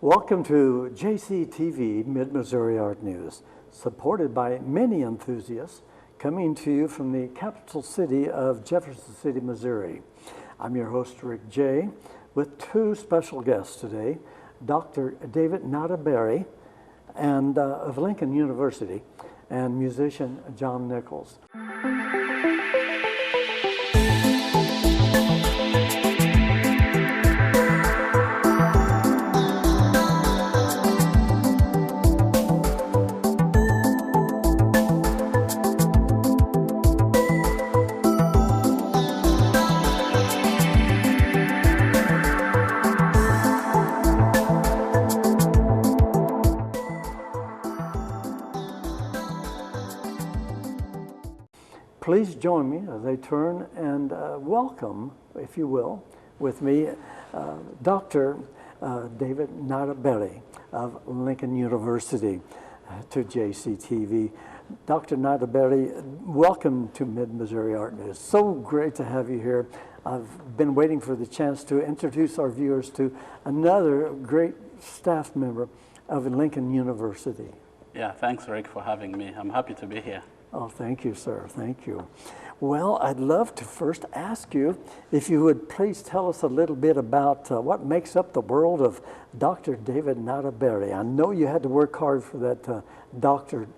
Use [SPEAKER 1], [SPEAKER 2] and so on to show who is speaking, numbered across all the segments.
[SPEAKER 1] Welcome to JCTV Mid-Missouri Art News, supported by many enthusiasts, coming to you from the capital city of Jefferson City, Missouri. I'm your host, Rick Jey, with two special guests today, Dr. David Nyaberi of Lincoln University, and musician John Nichols. Please join me as I turn and welcome, if you will, with me, Dr. David Nyaberi of Lincoln University to JCTV. Dr. Nyaberi, welcome to Mid-Missouri Art News. So great to have you here. I've been waiting for the chance to introduce our viewers to another great staff member of Lincoln University.
[SPEAKER 2] Yeah, thanks, Rick, for having me. I'm happy to be here.
[SPEAKER 1] Oh, thank you, sir. Thank you. Well, I'd love to first ask you if you would please tell us a little bit about what makes up the world of Dr. David Nyaberi. I know you had to work hard for that doctor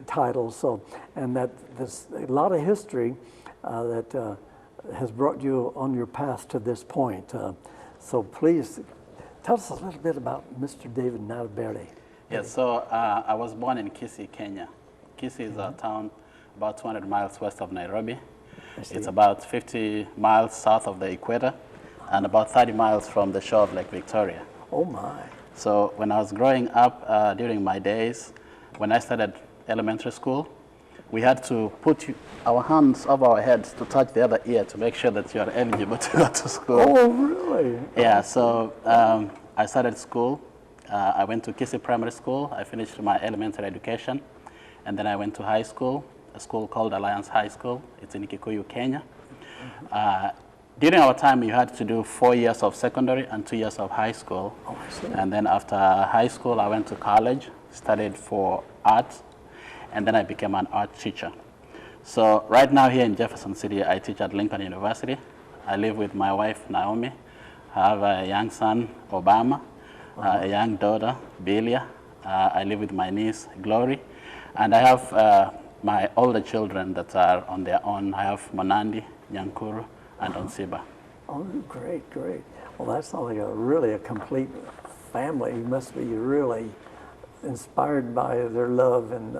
[SPEAKER 1] title, and that there's a lot of history that has brought you on your path to this point. So please tell us a little bit about Mr. David Nyaberi.
[SPEAKER 2] Yeah, so I was born in Kisii, Kenya. Kisii is a town about 200 miles west of Nairobi. It's about 50 miles south of the equator and about 30 miles from the shore of Lake Victoria.
[SPEAKER 1] Oh my.
[SPEAKER 2] So when I was growing up, during my days, when I started elementary school, we had to put our hands over our heads to touch the other ear to make sure that you are eligible to go to school.
[SPEAKER 1] Oh, really?
[SPEAKER 2] Yeah, so I started school. I went to Kisii Primary School. I finished my elementary education. And then I went to high school, a school called Alliance High School. It's in Kikuyu, Kenya. During our time, you had to do 4 years of secondary and 2 years of high school.
[SPEAKER 1] Oh, I see.
[SPEAKER 2] And then after high school, I went to college, studied for art, and then I became an art teacher. So right now here in Jefferson City, I teach at Lincoln University. I live with my wife, Naomi. I have a young son, Obama, a young daughter, Belia. I live with my niece, Glory. And I have my older children that are on their own. I have Monandi, Nyankuru, and Onsiba.
[SPEAKER 1] Oh, great, great. Well, that sounds like really a complete family. You must be really inspired by their love and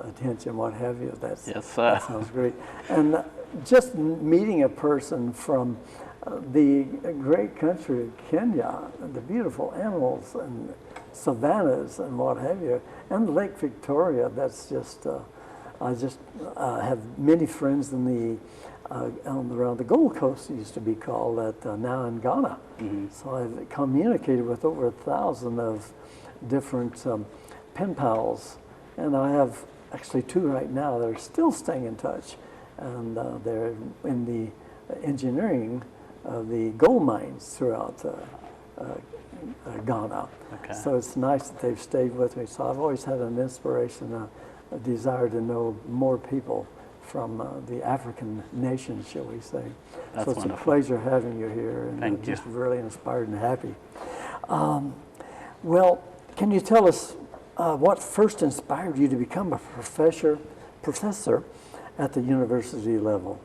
[SPEAKER 1] attention, what have you.
[SPEAKER 2] Yes, sir.
[SPEAKER 1] That sounds great. And just meeting a person from the great country of Kenya, the beautiful animals and savannas and what have you, and Lake Victoria, that's just, I just have many friends in the, around the Gold Coast, it used to be called, now in Ghana. Mm-hmm. So I've communicated with over 1,000 of different pen pals, and I have actually 2 right now that are still staying in touch, and they're in the engineering of the gold mines throughout Ghana.
[SPEAKER 2] Okay.
[SPEAKER 1] So it's nice that they've stayed with me. So I've always had an inspiration, a desire to know more people from the African nations, shall we say.
[SPEAKER 2] That's
[SPEAKER 1] so it's
[SPEAKER 2] wonderful.
[SPEAKER 1] a pleasure having you here, and
[SPEAKER 2] Thank you.
[SPEAKER 1] Just really inspired and happy. Well, can you tell us what first inspired you to become a professor at the university level?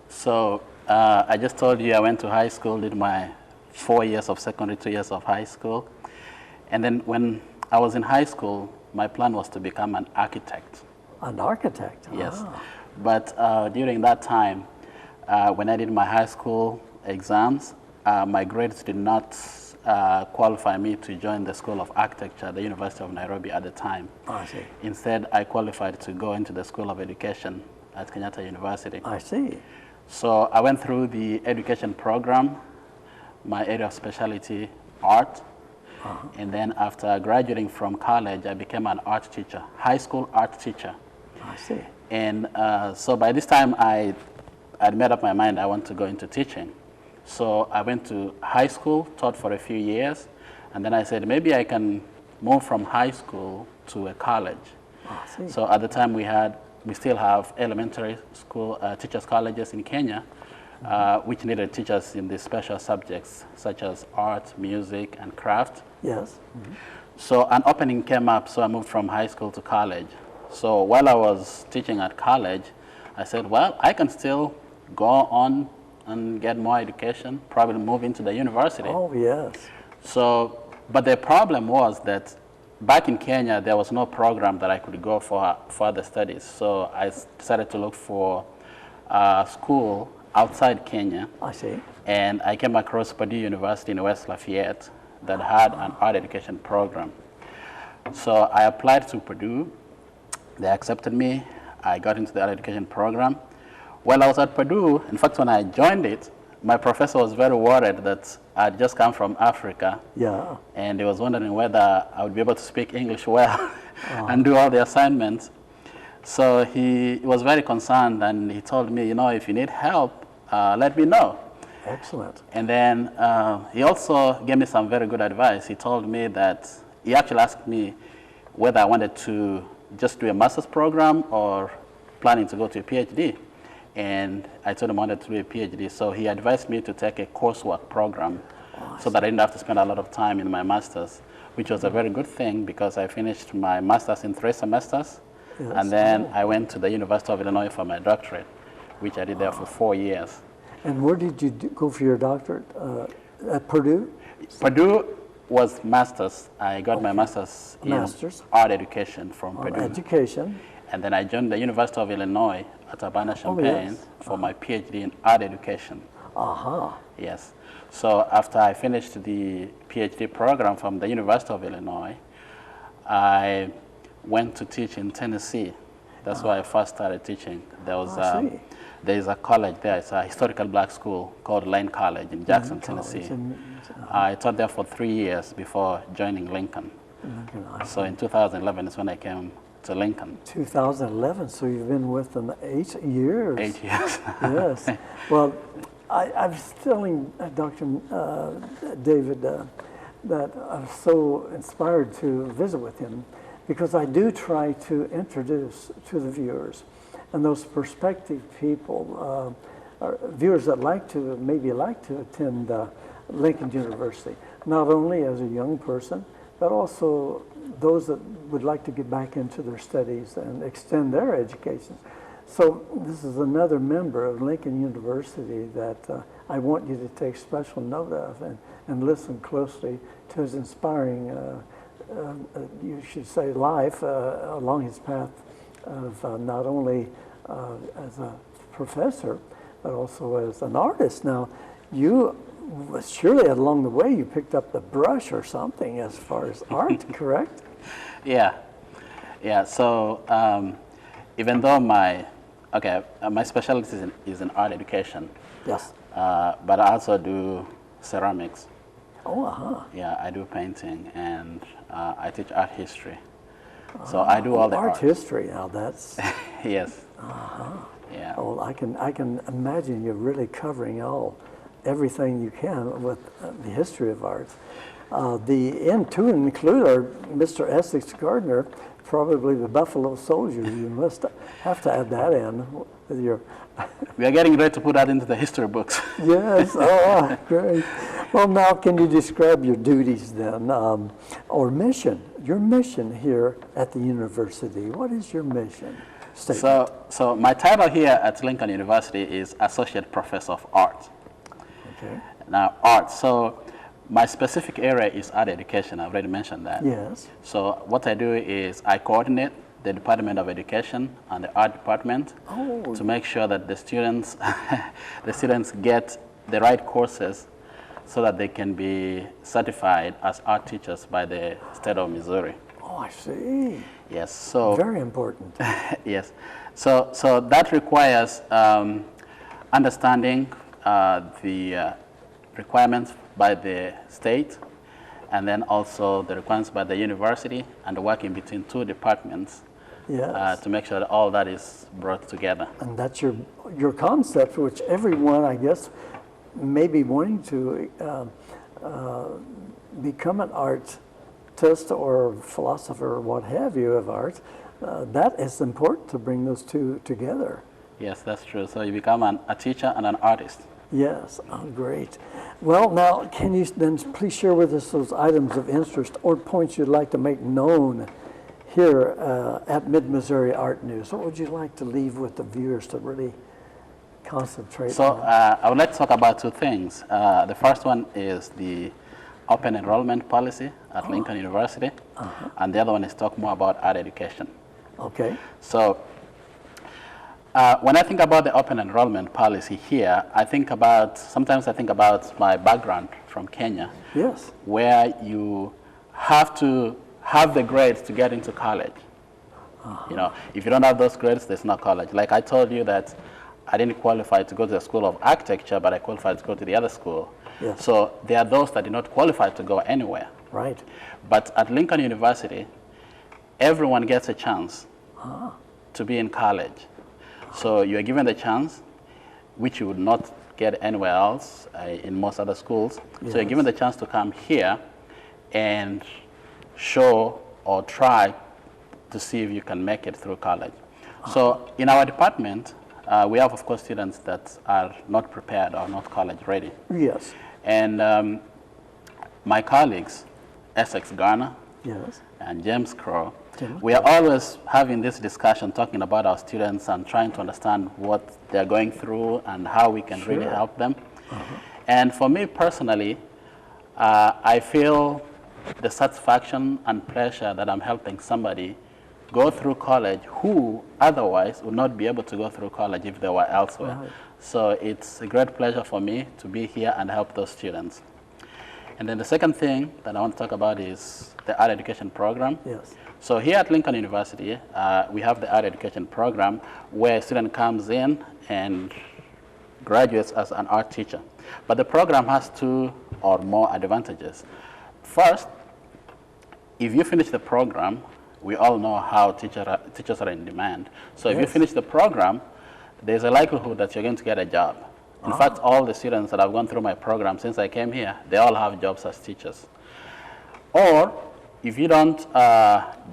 [SPEAKER 2] So I just told you I went to high school, did my 4 years of secondary, 2 years of high school. And then when I was in high school, my plan was to become an architect.
[SPEAKER 1] An architect?
[SPEAKER 2] Yes.
[SPEAKER 1] Ah.
[SPEAKER 2] But during that time, when I did my high school exams, my grades did not qualify me to join the School of Architecture at the University of Nairobi at the time.
[SPEAKER 1] I see.
[SPEAKER 2] Instead, I qualified to go into the School of Education at Kenyatta University.
[SPEAKER 1] I see.
[SPEAKER 2] So I went through the education program, my area of specialty, art. And then after graduating from college, I became an art teacher, high school art teacher.
[SPEAKER 1] I see.
[SPEAKER 2] And so by this time, I'd made up my mind I want to go into teaching. So I went to high school, taught for a few years, And then I said, maybe I can move from high school to a college.
[SPEAKER 1] I see.
[SPEAKER 2] So at the time we still have elementary school teachers colleges in Kenya, which needed teachers in the special subjects such as art, music, and craft.
[SPEAKER 1] Yes.
[SPEAKER 2] So an opening came up, so I moved from high school to college. So while I was teaching at college, I said, well, I can still go on and get more education, probably move into the university.
[SPEAKER 1] Oh, yes.
[SPEAKER 2] So, but the problem was that back in Kenya, there was no program that I could go for further studies. So I decided to look for a school outside Kenya.
[SPEAKER 1] I see.
[SPEAKER 2] And I came across Purdue University in West Lafayette that had an art education program. So I applied to Purdue. They accepted me. I got into the art education program. While I was at Purdue, in fact, when I joined it, my professor was very worried that I'd just come from Africa.
[SPEAKER 1] Yeah.
[SPEAKER 2] And he was wondering whether I would be able to speak English well and do all the assignments. So he was very concerned, and he told me, you know, if you need help, let me know.
[SPEAKER 1] Excellent.
[SPEAKER 2] And then he also gave me some very good advice. He told me that, he actually asked me whether I wanted to just do a master's program or planning to go to a PhD. And I told him I wanted to do a PhD. So he advised me to take a coursework program so that I didn't have to spend a lot of time in my master's, which was a very good thing because I finished my master's in 3 semesters.
[SPEAKER 1] Yes.
[SPEAKER 2] And then I went to the University of Illinois for my doctorate, which I did there for 4 years.
[SPEAKER 1] And where did you go for your doctorate? At Purdue?
[SPEAKER 2] Purdue was master's. I got my master's in art education from Purdue.
[SPEAKER 1] Education.
[SPEAKER 2] And then I joined the University of Illinois at Urbana-Champaign for my PhD in art education. Yes. So after I finished the PhD program from the University of Illinois, I went to teach in Tennessee. That's where I first started teaching. There was there is a college there. It's a historical black school called Lane College in Jackson, Tennessee. I taught there for 3 years before joining Lincoln. So in 2011 is when I came to Lincoln.
[SPEAKER 1] 2011, so you've been with them 8 years.
[SPEAKER 2] 8 years.
[SPEAKER 1] Yes. Well, I was telling Dr. David that I'm so inspired to visit with him because I do try to introduce to the viewers and those prospective people, viewers that maybe like to attend Lincoln University, not only as a young person, but also those that would like to get back into their studies and extend their education. So this is another member of Lincoln University that I want you to take special note of and listen closely to his inspiring, you should say, life along his path of not only as a professor, but also as an artist. Now, you surely along the way you picked up the brush or something as far as art, correct?
[SPEAKER 2] Yeah. So even though my specialty is in art education.
[SPEAKER 1] Yes.
[SPEAKER 2] But I also do ceramics.
[SPEAKER 1] Oh,
[SPEAKER 2] Yeah, I do painting and I teach art history. So I do all the
[SPEAKER 1] art history. Now that's
[SPEAKER 2] yes. Yeah.
[SPEAKER 1] Oh, I can imagine you're really covering everything you can with the history of art. The end to include our Mr. Essex Gardner, probably the Buffalo Soldier. You must have to add that in with your.
[SPEAKER 2] We are getting ready to put that into the history books.
[SPEAKER 1] Yes. Oh, great. Well, now can you describe your duties then, or mission? Your mission here at the university. What is your mission statement?
[SPEAKER 2] So my title here at Lincoln University is Associate Professor of Art.
[SPEAKER 1] Okay.
[SPEAKER 2] Now, art. So my specific area is art education. I've already mentioned that.
[SPEAKER 1] Yes.
[SPEAKER 2] So what I do is I coordinate the Department of Education and the art department to make sure that the students get the right courses so that they can be certified as art teachers by the state of Missouri.
[SPEAKER 1] Oh, I see.
[SPEAKER 2] Yes. So
[SPEAKER 1] very important.
[SPEAKER 2] Yes. So that requires understanding the requirements by the state, and then also the requirements by the university, and working between two departments. Yes. To make sure that all that is brought together.
[SPEAKER 1] And that's your concept, which everyone, I guess, may be wanting to become an artist or philosopher or what have you of art, that is important to bring those two together.
[SPEAKER 2] Yes, that's true. So you become a teacher and an artist.
[SPEAKER 1] Yes, oh, great. Well, now, can you then please share with us those items of interest or points you'd like to make known here at Mid-Missouri Art News? What would you like to leave with the viewers to really concentrate on?
[SPEAKER 2] I would like to talk about two things. The first one is the open enrollment policy at Lincoln University, and the other one is talk more about art education.
[SPEAKER 1] Okay.
[SPEAKER 2] So when I think about the open enrollment policy here, sometimes I think about my background from Kenya.
[SPEAKER 1] Yes.
[SPEAKER 2] Where you have to have the grades to get into college. You know, if you don't have those grades, there's no college. Like I told you that I didn't qualify to go to the School of Architecture, but I qualified to go to the other school.
[SPEAKER 1] Yes.
[SPEAKER 2] So there are those that did not qualify to go anywhere.
[SPEAKER 1] Right.
[SPEAKER 2] But at Lincoln University, everyone gets a chance to be in college. So you are given the chance, which you would not get anywhere else in most other schools.
[SPEAKER 1] Yes.
[SPEAKER 2] So you're given the chance to come here and show or try to see if you can make it through college. So in our department, we have, of course, students that are not prepared or not college ready.
[SPEAKER 1] Yes.
[SPEAKER 2] And my colleagues, Essex Garner
[SPEAKER 1] Yes.
[SPEAKER 2] and James Crow, we are always having this discussion, talking about our students and trying to understand what they're going through and how we can really help them. And for me personally, I feel the satisfaction and pleasure that I'm helping somebody go through college who otherwise would not be able to go through college if they were elsewhere.
[SPEAKER 1] Right.
[SPEAKER 2] So it's a great pleasure for me to be here and help those students. And then the second thing that I want to talk about is the art education program.
[SPEAKER 1] Yes.
[SPEAKER 2] So here at Lincoln University, we have the art education program where a student comes in and graduates as an art teacher. But the program has two or more advantages. First, if you finish the program, we all know how teachers are in demand. So if you finish the program, there's a likelihood that you're going to get a job. In fact, all the students that have gone through my program since I came here, they all have jobs as teachers. Or if you don't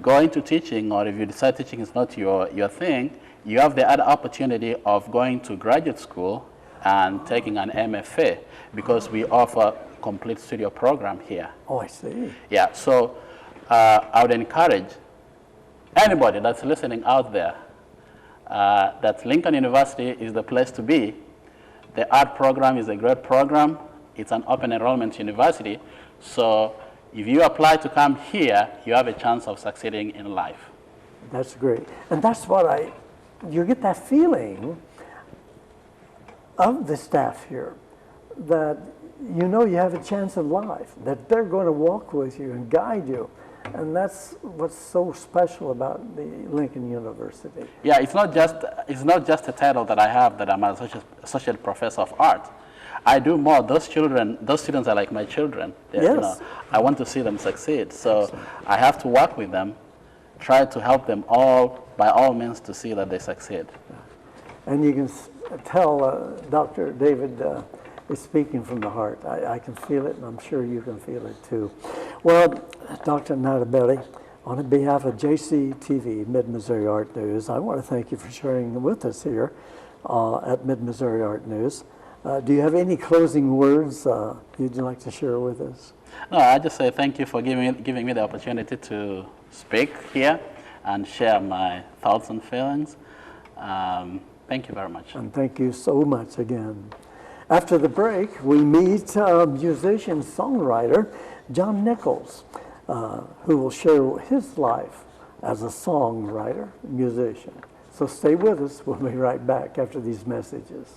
[SPEAKER 2] go into teaching, or if you decide teaching is not your thing, you have the other opportunity of going to graduate school and taking an MFA, because we offer complete studio program here.
[SPEAKER 1] Oh, I see.
[SPEAKER 2] Yeah, so I would encourage anybody that's listening out there that Lincoln University is the place to be. The art program is a great program. It's an open enrollment university. So if you apply to come here, you have a chance of succeeding in life.
[SPEAKER 1] That's great. And that's what you get that feeling of the staff here, that you know you have a chance in life, that they're going to walk with you and guide you. And that's what's so special about the Lincoln University.
[SPEAKER 2] Yeah, it's not just a title that I have, that I'm an associate professor of art. I do more. Those students are like my children.
[SPEAKER 1] Yes.
[SPEAKER 2] You know, I want to see them succeed. So excellent. I have to work with them, try to help them all, by all means, to see that they succeed. And
[SPEAKER 1] you can tell Dr. David is speaking from the heart. I can feel it, and I'm sure you can feel it too. Well, Dr. Nyaberi, on behalf of JCTV, Mid-Missouri Art News, I want to thank you for sharing with us here at Mid-Missouri Art News. Do you have any closing words you'd like to share with us?
[SPEAKER 2] No, I just say thank you for giving me the opportunity to speak here and share my thoughts and feelings. Thank you very much.
[SPEAKER 1] And thank you so much again. After the break, we meet musician, songwriter John Nichols, who will share his life as a songwriter, musician. So stay with us. We'll be right back after these messages.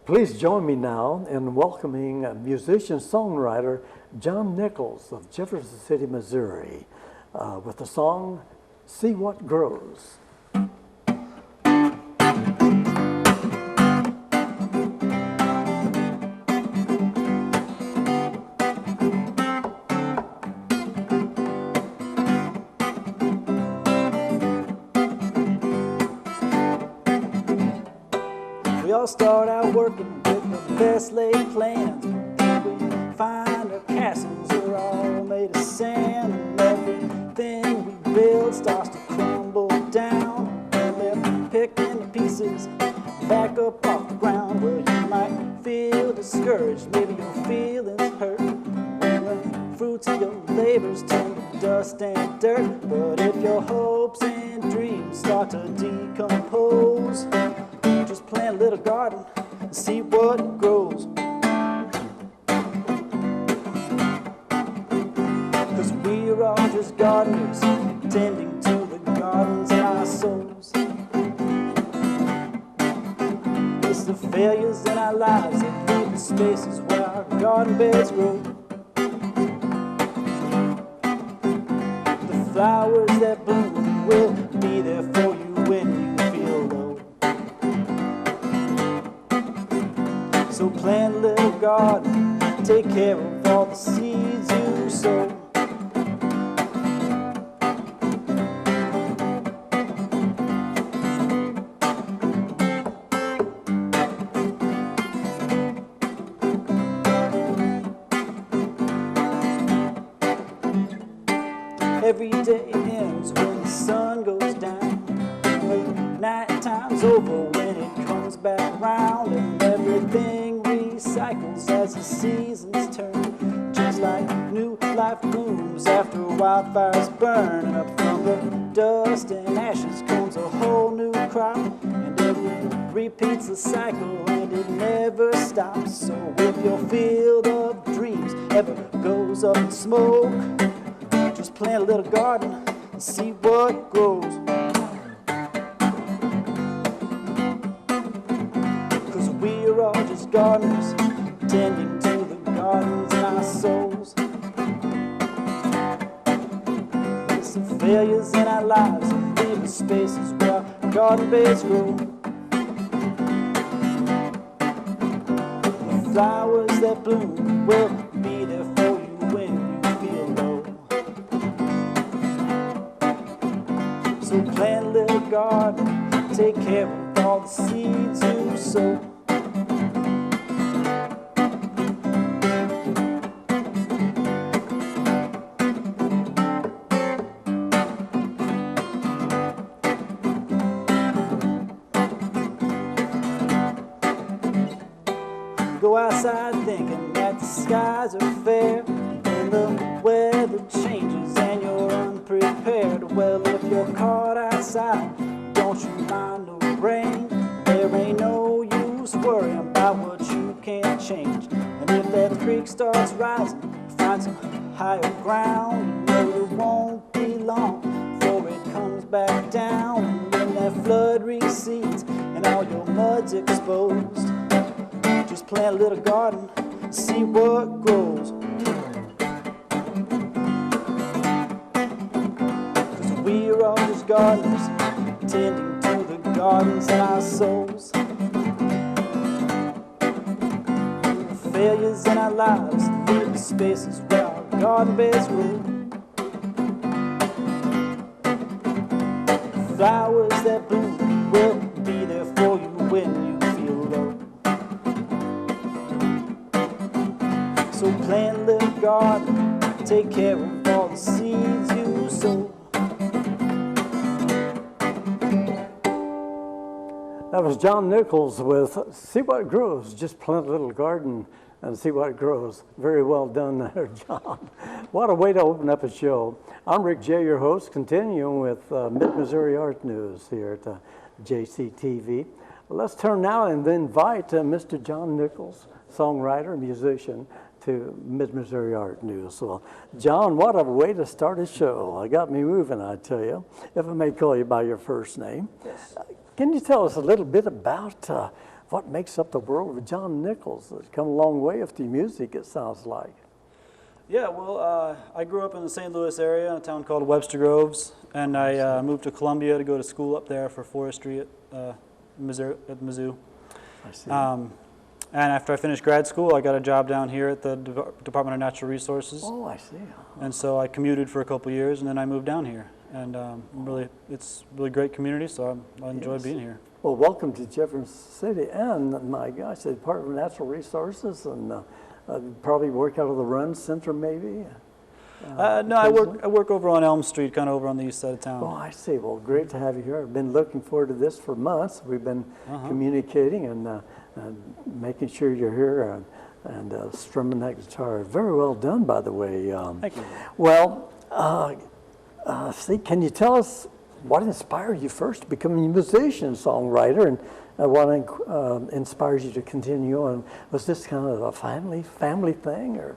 [SPEAKER 1] Please join me now in welcoming musician-songwriter John Nichols of Jefferson City, Missouri, with the song, See What Grows.
[SPEAKER 3] We all start out working with the best laid plans, but then we find our castles are all made of sand, and everything we build starts to crumble down. And we're picking the pieces back up off the ground. Well, you might feel discouraged, maybe your feelings hurt when the fruits of your labors turn to dust and dirt. But if your hopes and dreams start to decompose, just plant a little garden and see what grows. 'Cause we're all just gardeners, tending to the gardens in our souls. It's the failures in our lives that leave the spaces where our garden beds grow. The flowers that bloom will be there for you when you feel low. So plant a little garden, take care of all the seeds you sow. Every day ends when the sun goes down. Night time's over when it comes back round, and everything recycles as the seasons turn. Just like new life blooms after wildfires burn, and up from the dust and ashes comes a whole new crop, and it repeats the cycle and it never stops. So if your field of dreams ever goes up in smoke, just plant a little garden and see what grows. 'Cause we're all just gardeners, tending to the gardens in our souls. It's the failures in our lives and leave the spaces where our garden beds grow. The flowers that bloom will be there for you when you feel low. So plant a little garden, take care of all the seeds you sow. Go outside thinking that the skies are fair, and the weather changes and you're unprepared. Well, if you're caught outside, don't you mind the rain. There ain't no use worrying about what you can't change. And if that creek starts rising, find some higher ground. You know it won't be long before it comes back down. And when that flood recedes and all your mud's exposed, just plant a little garden, see what grows. 'Cause we're all just gardeners, tending to the gardens in our souls. The failures in our lives leave the spaces where our garden beds grow. The flowers that bloom will be there for you when you feel low. So plant a little garden, take care of all the seeds you sow.
[SPEAKER 1] That was John Nichols with See What Grows. Just plant a little garden and see what grows. Very well done there, John. What a way to open up a show. I'm Rick Jey, your host, continuing with Mid-Missouri Art News here at JCTV. Let's turn now and invite Mr. John Nichols, songwriter, musician, to Mid-Missouri Art News. Well, John, what a way to start a show. It got me moving, I tell you, if I may call you by your first name.
[SPEAKER 3] Yes.
[SPEAKER 1] Can you tell us a little bit about what makes up the world of John Nichols? It's come a long way with the music, it sounds like.
[SPEAKER 3] Yeah, well, I grew up in the St. Louis area in a town called Webster Groves, and I moved to Columbia to go to school up there for forestry at Mizzou.
[SPEAKER 1] I see.
[SPEAKER 3] And after I finished grad school, I got a job down here at the Department of Natural Resources.
[SPEAKER 1] Oh, I see.
[SPEAKER 3] And so I commuted for a couple years, and then I moved down here. And it's a really great community, so I enjoy
[SPEAKER 1] Yes.
[SPEAKER 3] being here.
[SPEAKER 1] Well, welcome to Jefferson City, and my gosh, the Department of Natural Resources, and probably work out of the Run Center, maybe.
[SPEAKER 3] No, I work over on Elm Street, kind of over on the east side of town.
[SPEAKER 1] Oh, I see. Well, great to have you here. I've been looking forward to this for months. We've been communicating and making sure you're here and strumming that guitar. Very well done, by the way.
[SPEAKER 3] Thank you.
[SPEAKER 1] Well, see, can you tell us what inspired you first to become a musician, songwriter, and what inspires you to continue on? Was this kind of a family thing, or?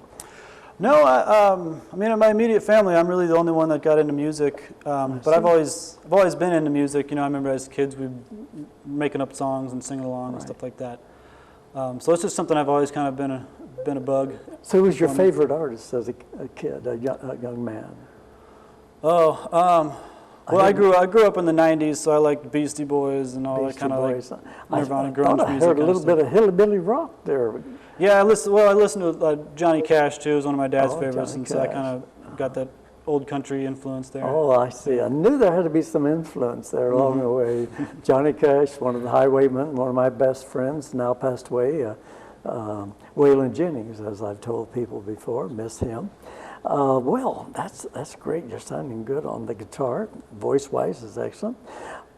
[SPEAKER 3] No, I mean, in my immediate family, I'm really the only one that got into music. But I've always been into music. You know, I remember as kids, we were making up songs and singing along and stuff like that. So it's just something I've always kind of been a bug.
[SPEAKER 1] So who was your favorite artist as a kid, a young man?
[SPEAKER 3] Oh, well, I grew up in the '90s, so I liked Beastie Boys and all that kind of like Nirvana, grunge music.
[SPEAKER 1] I heard a little bit of hillbilly rock there.
[SPEAKER 3] Yeah, I listened to Johnny Cash too. It was one of my dad's favorites,
[SPEAKER 1] Johnny
[SPEAKER 3] and so I
[SPEAKER 1] Cash.
[SPEAKER 3] kind of got that old country influence there.
[SPEAKER 1] Oh, I see. I knew there had to be some influence there along the way. Johnny Cash, one of the highwaymen, one of my best friends, now passed away. Waylon Jennings, as I've told people before, miss him. Well, that's great. You're sounding good on the guitar. Voice-wise is excellent.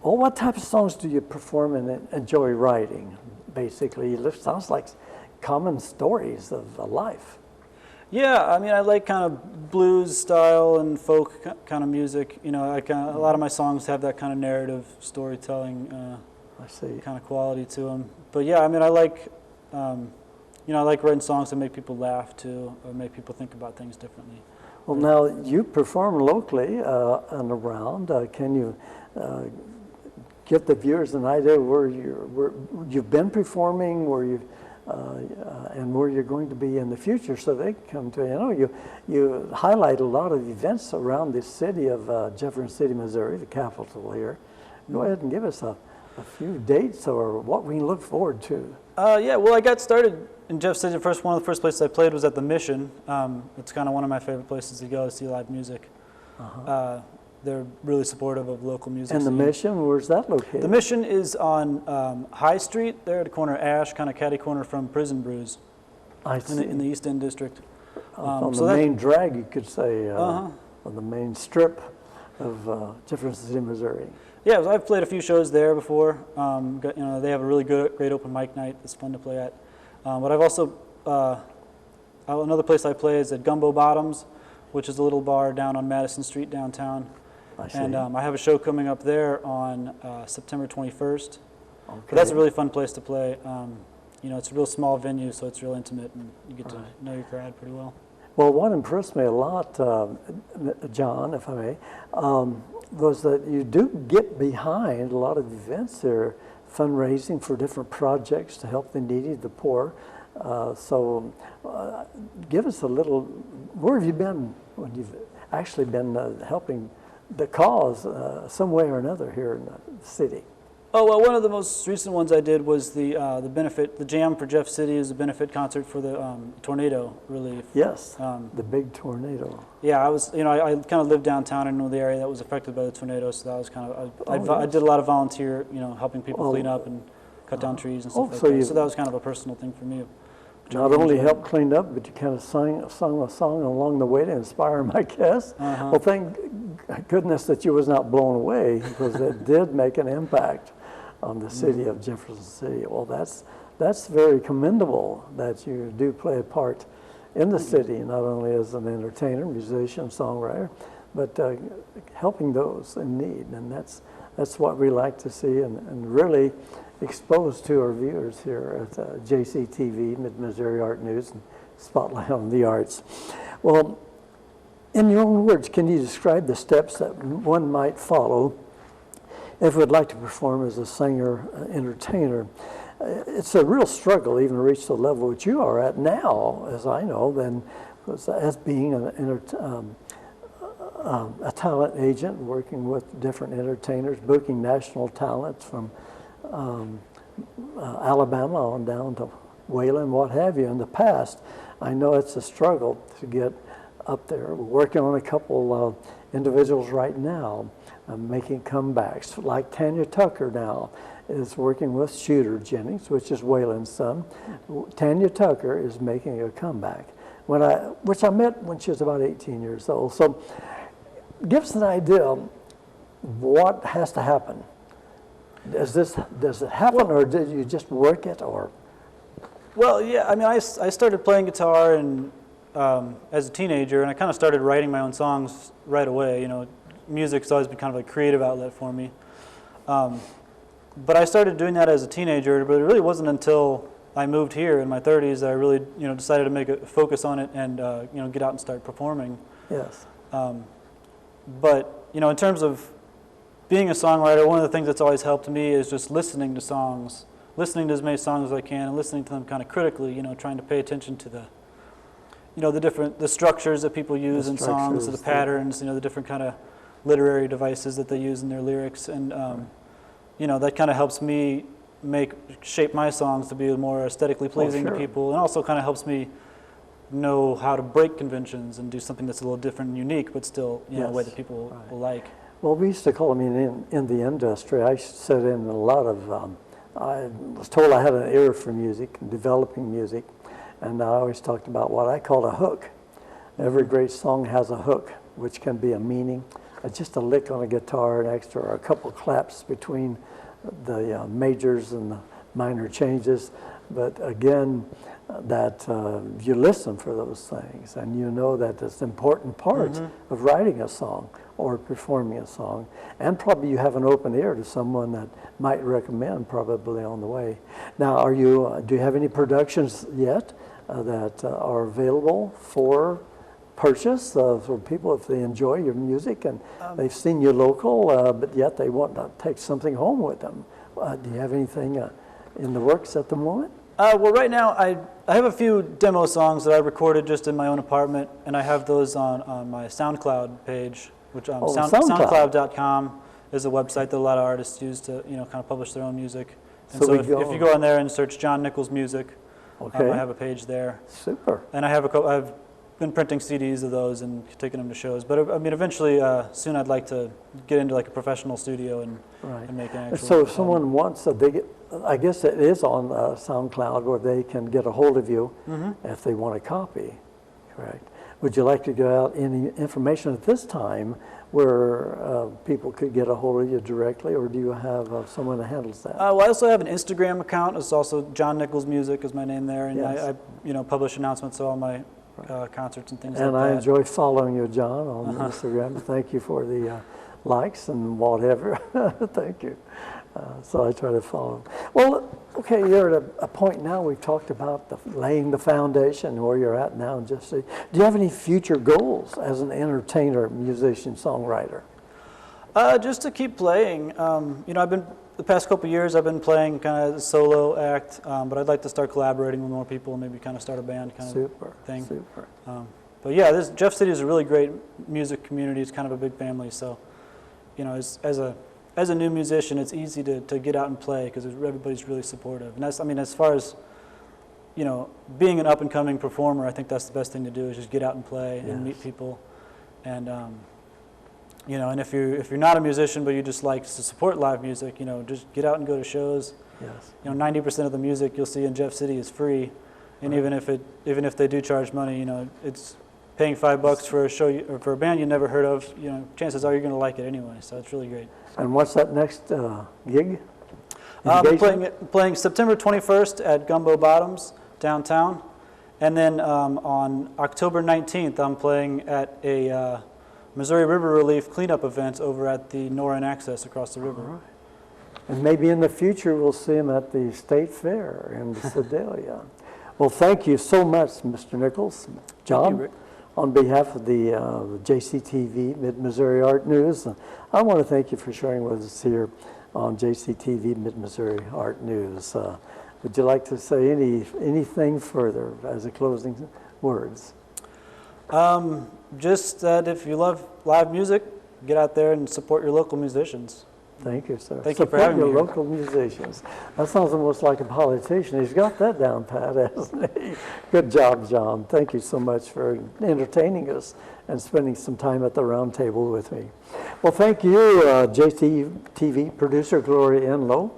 [SPEAKER 1] Well, what type of songs do you perform and enjoy writing? Basically, it sounds like common stories of life.
[SPEAKER 3] Yeah, I mean, I like kind of blues style and folk kind of music. You know, a lot of my songs have that kind of narrative storytelling
[SPEAKER 1] I see.
[SPEAKER 3] kind of quality to them. But yeah, I mean, I like writing songs that make people laugh too, or make people think about things differently.
[SPEAKER 1] Well, now you perform locally and around. Can you give the viewers an idea where you've been performing, and where you're going to be in the future, so they can come to you? I know you highlight a lot of events around the city of Jefferson City, Missouri, the capital here. Go ahead and give us a few dates or what we can look forward to.
[SPEAKER 3] Yeah, well, I got started in Jeff City. One of the first places I played was at the Mission. It's kind of one of my favorite places to go to see live music. They're really supportive of local music.
[SPEAKER 1] And the Mission, where's that located?
[SPEAKER 3] The Mission is on High Street, there at the corner of Ash, kind of catty corner from Prison Brews.
[SPEAKER 1] I see.
[SPEAKER 3] In the East End District.
[SPEAKER 1] On the main drag, you could say, on the main strip of Jefferson City, Missouri.
[SPEAKER 3] Yeah, I've played a few shows there before. They have a really great open mic night that's fun to play at. But I've also, another place I play is at Gumbo Bottoms, which is a little bar down on Madison Street downtown.
[SPEAKER 1] I see.
[SPEAKER 3] And I have a show coming up there on September 21st.
[SPEAKER 1] Okay.
[SPEAKER 3] But that's a really fun place to play. It's a real small venue, so it's real intimate, and you get to know your crowd pretty well.
[SPEAKER 1] Well, what impressed me a lot, John, if I may, was that you do get behind a lot of events there, fundraising for different projects to help the needy, the poor. So give us a little, where have you been when you've actually been helping the cause some way or another here in the city?
[SPEAKER 3] Oh, well, one of the most recent ones I did was the benefit, the Jam for Jeff City is a benefit concert for the tornado relief.
[SPEAKER 1] Yes, the big tornado.
[SPEAKER 3] Yeah, I kind of lived downtown and know the area that was affected by the tornado, so that was kind of, I did a lot of volunteer, helping people clean up and cut down trees and stuff like that. So that was kind of a personal thing for me.
[SPEAKER 1] Not only helped clean up, but you kind of sung a song along the way to inspire my guests. Well, thank goodness that you was not blown away, because it did make an impact on the city of Jefferson City. Well, that's very commendable that you do play a part in the city, not only as an entertainer, musician, songwriter, but helping those in need. And that's what we like to see and really expose to our viewers here at JCTV, Mid-Missouri Art News, and Spotlight on the Arts. Well, in your own words, can you describe the steps that one might follow if would like to perform as a singer, entertainer? it's a real struggle even to reach the level that you are at now, as I know, than as being a talent agent, working with different entertainers, booking national talents from Alabama on down to Wayland, what have you. In the past, I know it's a struggle to get up there. We're working on a couple of individuals right now making comebacks, like Tanya Tucker now is working with Shooter Jennings, which is Wayland's son. Tanya Tucker is making a comeback, which I met when she was about 18 years old. So give us an idea what has to happen. Does it happen, or did you just work it, or?
[SPEAKER 3] Well, yeah, I mean, I started playing guitar as a teenager, and I kind of started writing my own songs right away. You know, music's always been kind of a creative outlet for me. But I started doing that as a teenager, but it really wasn't until I moved here in my 30s that I really, decided to make a focus on it and, get out and start performing.
[SPEAKER 1] Yes.
[SPEAKER 3] But, in terms of being a songwriter, one of the things that's always helped me is just listening to songs, listening to as many songs as I can, and listening to them kind of critically, trying to pay attention to the structures that people use in songs, the patterns, the different kind of literary devices that they use in their lyrics, and that kind of helps me shape my songs to be more aesthetically pleasing to people, and also kind of helps me know how to break conventions and do something that's a little different and unique, but still a way that people will like.
[SPEAKER 1] Well, we used to call them in the industry. I sat in a lot of. I was told I had an ear for music and developing music, and I always talked about what I called a hook. Every great song has a hook, which can be a meaning, just a lick on a guitar, an extra, or a couple claps between the majors and the minor changes. But again, that you listen for those things, and you know that it's an important part of writing a song or performing a song. And probably you have an open ear to someone that might recommend probably on the way. Now, do you have any productions yet that are available for purchase for people if they enjoy your music and they've seen you local, but yet they want to take something home with them? Do you have anything in the works at the moment?
[SPEAKER 3] Well, right now I have a few demo songs that I recorded just in my own apartment, and I have those on my SoundCloud page, which SoundCloud.com is a website that a lot of artists use to kind of publish their own music. And so if you go on there and search John Nichols music, I have a page there.
[SPEAKER 1] Super.
[SPEAKER 3] And I have I've been printing CDs of those and taking them to shows. But I mean, eventually, soon I'd like to get into like a professional studio and make an actual.
[SPEAKER 1] So if someone wants I guess it is on SoundCloud where they can get a hold of you if they want a copy, correct? Would you like to give out any information at this time where people could get a hold of you directly, or do you have someone that handles that?
[SPEAKER 3] Well, I also have an Instagram account. It's also John Nichols Music is my name there, and I publish announcements of all my concerts and things like that.
[SPEAKER 1] And I enjoy following you, John, on Instagram. Thank you for the likes and whatever. Thank you. So I try to follow. Well, okay, you're at a point now. We've talked about laying the foundation where you're at now. Do you have any future goals as an entertainer, musician, songwriter?
[SPEAKER 3] Just to keep playing. The past couple of years I've been playing kind of as a solo act, but I'd like to start collaborating with more people and maybe kind of start a band kind of thing.
[SPEAKER 1] Super.
[SPEAKER 3] But yeah, Jeff City is a really great music community. It's kind of a big family, so as a new musician, it's easy to get out and play because everybody's really supportive. And as far as being an up and coming performer, I think that's the best thing to do is just get out and play and meet people, and and if you're not a musician but you just like to support live music, just get out and go to shows.
[SPEAKER 1] Yes.
[SPEAKER 3] 90% of the music you'll see in Jeff City is free, and even if they do charge money, it's paying $5 for a show or for a band you never heard of. Chances are you're going to like it anyway. So it's really great.
[SPEAKER 1] And what's that next gig?
[SPEAKER 3] I'm playing September 21st at Gumbo Bottoms downtown, and then on October 19th I'm playing at a Missouri River Relief cleanup event over at the Norrin Access across the river.
[SPEAKER 1] All right. And maybe in the future we'll see him at the State Fair in Sedalia. Well, thank you so much, Mr. Nichols. John,
[SPEAKER 3] thank you, Rick.
[SPEAKER 1] On behalf of the JCTV Mid-Missouri Art News, I want to thank you for sharing with us here on JCTV Mid-Missouri Art News. Would you like to say anything further as a closing words?
[SPEAKER 3] Just that if you love live music, get out there and support your local musicians.
[SPEAKER 1] Thank you, sir.
[SPEAKER 3] Thank you for having me
[SPEAKER 1] your
[SPEAKER 3] here.
[SPEAKER 1] local musicians. That sounds almost like a politician. He's got that down pat, hasn't he? Good job, John. Thank you so much for entertaining us and spending some time at the round table with me. Well, thank you, JTV producer Gloria Enlow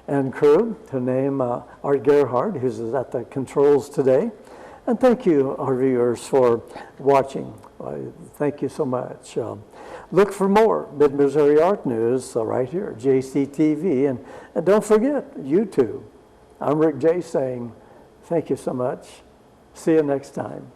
[SPEAKER 1] and crew, to name Art Gerhard, who's at the controls today. And thank you, our viewers, for watching. Thank you so much. Look for more Mid-Missouri Art News right here, JCTV. And don't forget, YouTube. I'm Rick Jey saying thank you so much. See you next time.